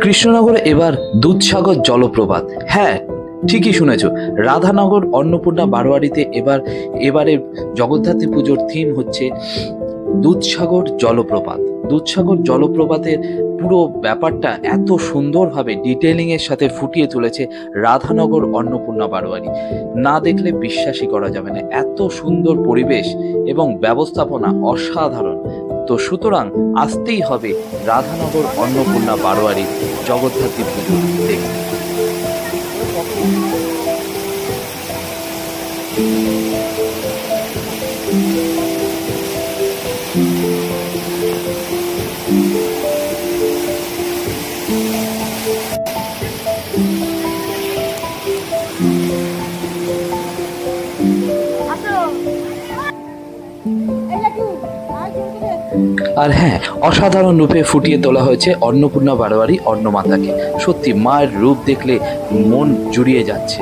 কৃষ্ণনগরে এবার দুধসাগর জলপ্রপাত। হ্যাঁ, ঠিকই শুনেছ, রাধানগর অন্নপূর্ণা বারোয়ারিতে এবারে জগদ্ধাত্রী পুজোর থিম হচ্ছে দুধসাগর জলপ্রপাত। দুধসাগর জলপ্রপাতের পুরো ব্যাপারটা এত সুন্দরভাবে ডিটেলিং এর সাথে ফুটিয়ে তুলেছে রাধানগর অন্নপূর্ণা বারোয়ারি, না দেখলে বিশ্বাসই করা যাবে না। এত সুন্দর পরিবেশ এবং ব্যবস্থাপনা অসাধারণ। তো সুতরাং আসতেই হবে রাধানগর অন্নপূর্ণা বারোয়ারি জগদ্ধাত্রী পুজো দেখতে। আর হ্যাঁ, অসাধারণ রূপে ফুটিয়ে তোলা হয়েছে অন্নপূর্ণা বারোয়ারি অন্নমাতাকে। সত্যি মায়ের রূপ দেখলে মন জুড়িয়ে যাচ্ছে।